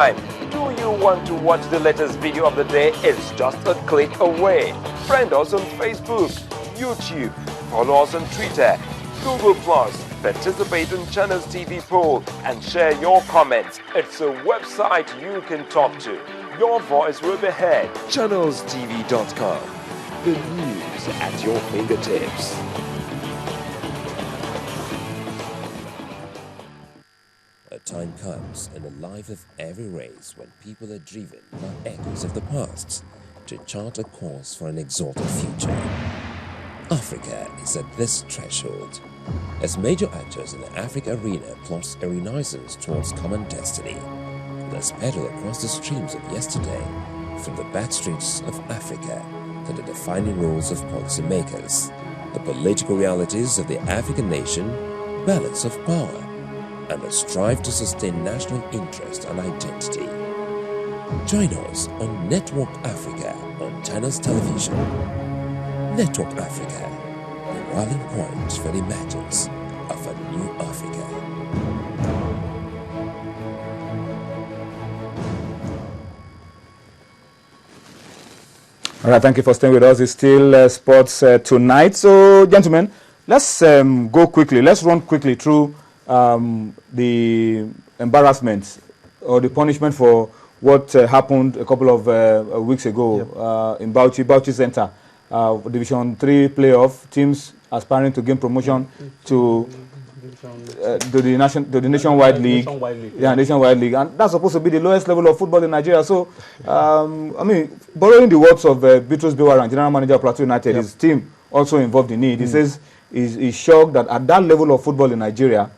Do you want to watch the latest video of the day? It's just a click away. Friend us on Facebook, YouTube, follow us on Twitter, Google+, participate in Channels TV poll and share your comments. It's a website you can talk to. Your voice will be heard. ChannelsTV.com. The news at your fingertips. A time comes in the life of every race when people are driven by echoes of the past to chart a course for an exalted future. Africa is at this threshold as major actors in the Africa arena plot a renaissance towards common destiny. Let's pedal across the streams of yesterday, from the back streets of Africa to the defining roles of policymakers, the political realities of the African nation, balance of power, and the strive to sustain national interest and identity. Join us on Network Africa on Channels Television. Network Africa, the rallying point for the emergence of a new Africa. All right, thank you for staying with us. It's still sports tonight. So, gentlemen, let's go quickly. Let's run quickly through the embarrassment or the punishment for what happened a couple of weeks ago in Bauchi Center, Division 3 playoff, teams aspiring to gain promotion to the nationwide league. Nationwide league, and that's supposed to be the lowest level of football in Nigeria. So, I mean, borrowing the words of Bitrus Bewaran, General Manager of Plateau United, his team also involved in it. He says he's shocked that at that level of football in Nigeria,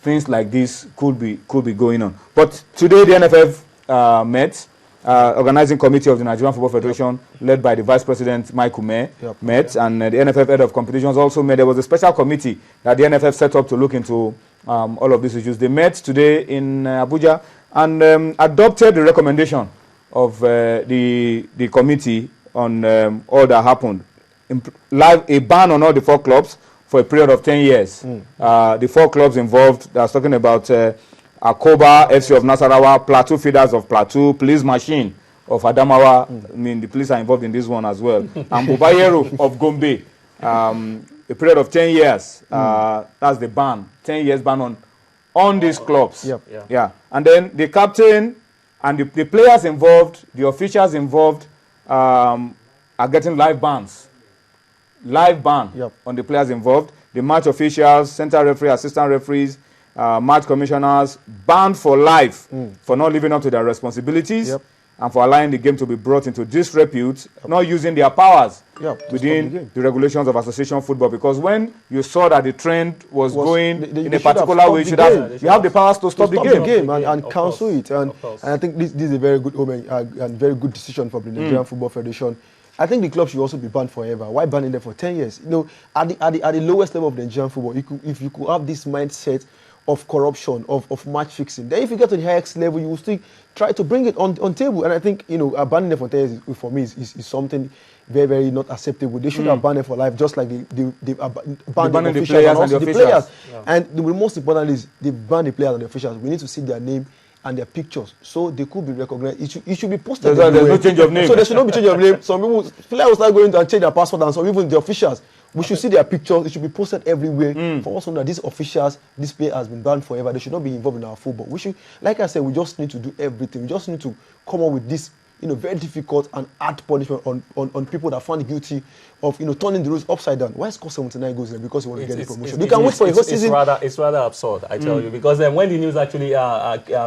things like this could be going on. But today the NFF met, organizing committee of the Nigerian Football Federation, led by the Vice President Michael May, met, and the NFF head of competitions also met. There was a special committee that the NFF set up to look into all of these issues. They met today in Abuja and adopted the recommendation of the committee on all that happened. A ban on all the 4 clubs for a period of 10 years. The 4 clubs involved, I was talking about Akoba, FC of Nasarawa, Plateau Feeders of Plateau, Police Machine of Adamawa. I mean, the police are involved in this one as well. And Bubayero of Gombe. A period of 10 years. That's the ban. 10 years ban on these clubs. Yeah. And then the captain and the players involved, the officials involved are getting live bans. Live ban on the players involved. The match officials, center referee, assistant referees, match commissioners, banned for life for not living up to their responsibilities and for allowing the game to be brought into disrepute, not using their powers within the regulations of association football. Because when you saw that the trend was going in a particular way, you have the powers to stop the game and cancel it. And I think this is a very good and very good decision from the Nigerian Football Federation. I think the club should also be banned forever. Why banning them for 10 years? You know, at the lowest level of the Nigerian football, if you could have this mindset of corruption, of match fixing, then if you get to the highest level, you will still try to bring it on table. And I think, you know, banning them for 10 years for me is something very, very not acceptable. They should have banned them for life, just like they banned the players and the officials. And the most important is they ban the players and the officials. We need to see their name and their pictures, so they could be recognized. It should be posted. There's no change of name. So there should not be change of name. Some people, players will start going to change their passport, and some even the officials. We should see their pictures. It should be posted everywhere for us to know that these officials, this player has been banned forever. They should not be involved in our football. We should, like I said, we just need to do everything. We just need to come up with this, you know, very difficult and hard punishment on people that found guilty of, you know, turning the rules upside down. Why score 79 goals there? Because you want to get the promotion. You can wait for a whole season. It's rather absurd, I tell you, because when the news actually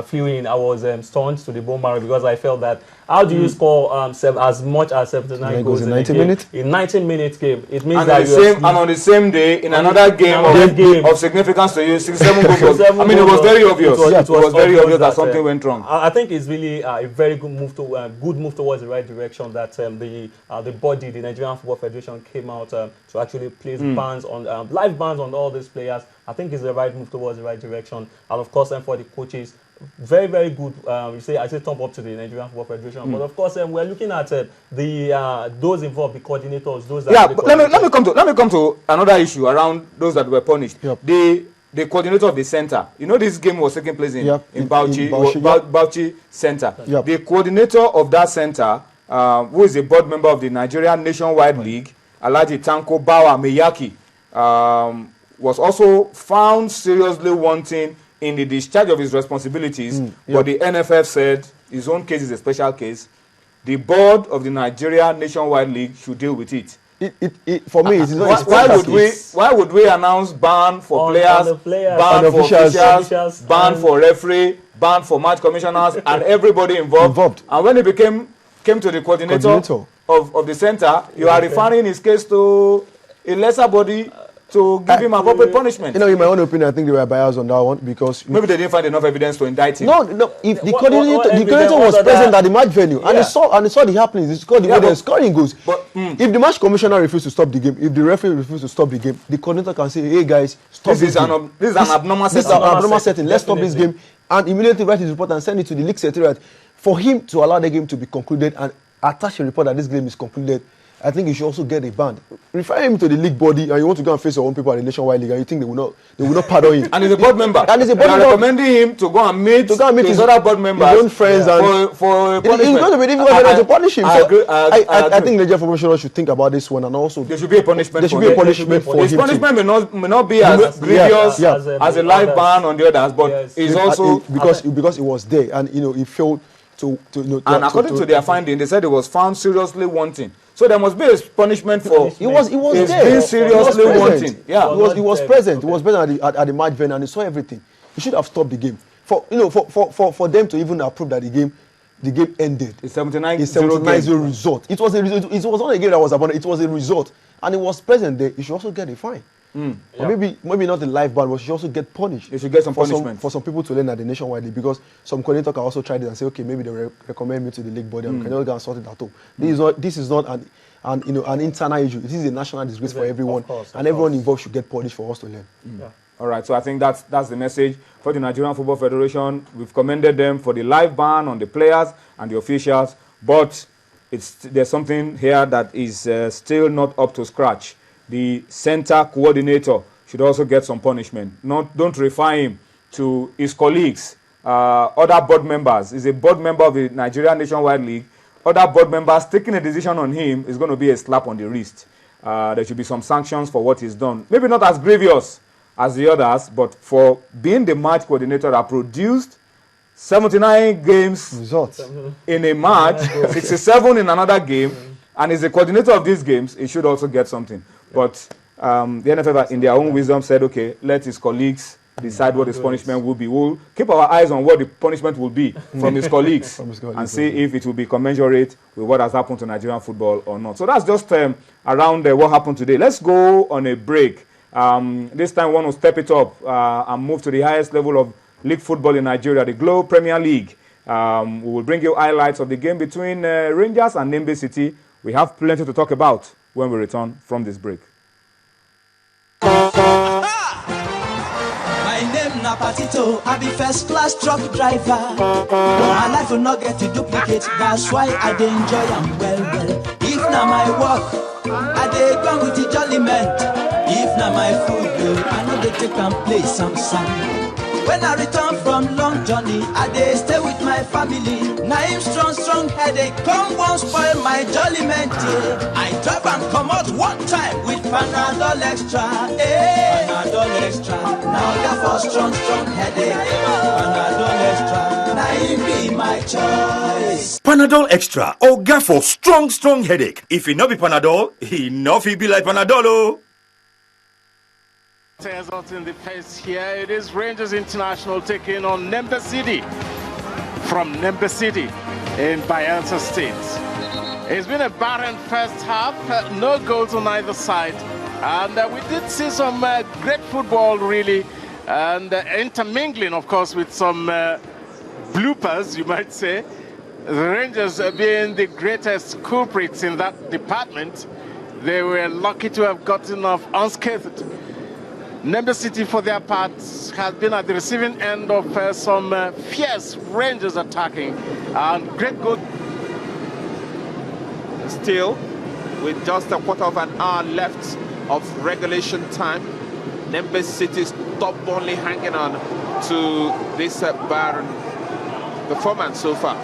flew in, I was stunned to the bone marrow, because I felt that how do you score as much as 79 goals in 90 minutes? In 90-minute game, it means and on the same day in another game of significance to you, 67 goals. I mean, it was very obvious. It was very obvious that something went wrong. I think it's really a very good move towards the right direction that the body, the Nigerian Football Federation, came out to actually place bans on live bans on all these players. I think it's the right move towards the right direction. And of course, for the coaches, very, very good. I say thumb up to the Nigerian Football Federation. But of course, we're looking at those involved, the coordinators, those that. Yeah, but let me come to another issue around those that were punished. The the coordinator of the center. You know, this game was taking place in Bauchi, Bauchi Center. The coordinator of that center, who is a board member of the Nigerian Nationwide League, Alhaji Tanko Bawa Meyaki, was also found seriously wanting in the discharge of his responsibilities, but the NFF said his own case is a special case. The board of the Nigeria Nationwide League should deal with it. For me, it's not why would we announce ban for players, ban for officials, ban for referee, ban for match commissioners, and everybody involved? And when it came to the coordinator of the center, you are referring his case to a lesser body to give him appropriate punishment. You know, in my own opinion, I think they were biased on that one because maybe they didn't find enough evidence to indict him. No. If the coordinator was present at the match venue and he saw the happenings, he scored the way they're scoring goals. But if the match commissioner refused to stop the game, if the referee refused to stop the game, the coordinator can say, "Hey guys, stop this is an abnormal setting. This is an abnormal setting. Let's stop this game," and immediately write his report and send it to the league secretariat for him to allow the game to be concluded and attach a report that this game is concluded. I think you should also get a ban. Refer him to the league body, and you want to go and face your own people at the Nationwide League, and you think they will not pardon him. And he's a board member. And he's a board member. Recommending him to go and meet his other board members, his own friends, for punishment. It's going to be difficult to punish him. I think the Nigerian Commissioner should think about this one, and also there should be a punishment. There should be a punishment for him. His punishment may not be as grievous as a live ban on the others, but it's also because it was there, and he failed. And according to their finding, they said it was found seriously wanting. So there must be a punishment for it was there. Being seriously wanting. Yeah, he was present. He was present at the match venue and he saw everything. He should have stopped the game. For them to even approve that the game ended. It's 79-0 result. It was not a game that was abandoned. It was a result, and it was present there. He should also get a fine. Or maybe not a live ban, but she should also get punished. They should get some punishment for some people to learn at the Nationwide League, because some coordinator can also try this and say, okay, maybe they recommend me to the league body and we can just go and sort it at home. This is not an internal issue. This is a national disgrace for everyone, and everyone involved should get punished for us to learn. All right, so I think that's the message for the Nigerian Football Federation. We've commended them for the live ban on the players and the officials, but there's something here that is still not up to scratch. The center coordinator should also get some punishment. Don't refer him to his colleagues, other board members. He's a board member of the Nigerian Nationwide League. Other board members taking a decision on him is going to be a slap on the wrist. There should be some sanctions for what he's done. Maybe not as grievous as the others, but for being the match coordinator that produced 79 games results in a match, 67 in another game, and is the coordinator of these games, he should also get something. But the NFF, in their own wisdom, said, okay, let his colleagues decide what his punishment will be. We'll keep our eyes on what the punishment will be from his colleagues and see if it will be commensurate with what has happened to Nigerian football or not. So that's just around what happened today. Let's go on a break. This time we want to step it up and move to the highest level of league football in Nigeria, the Globe Premier League. We will bring you highlights of the game between Rangers and Nimbe City. We have plenty to talk about when we return from this break. My name na Patito, I be first class truck driver. My life will not get to duplicate, that's why I dey enjoy am well. If na my work, I dey go with the jollyment. If na my food, I know they take and play some song. When I return from long journey, I dey stay with my family. Now I'm strong headache, come won't spoil my jollyment. I drive and come out one time with Panadol Extra. Panadol Extra, now therefore strong headache. Panadol Extra, now it be my choice. Panadol Extra, oga for strong headache. If it not be Panadol, he no fit be like Panadol. Oh. Out in the face here, it is Rangers International taking on Nimbe City from Nimbe City in Bayelsa State. It's been a barren first half, no goals on either side, and we did see some great football really, and intermingling of course with some bloopers, you might say. The Rangers being the greatest culprits in that department. They were lucky to have gotten off unscathed. Nimbe City, for their part, has been at the receiving end of some fierce Rangers attacking, and great goal. Still, with just a quarter of an hour left of regulation time, Nimbe City stubbornly hanging on to this Bayern performance so far.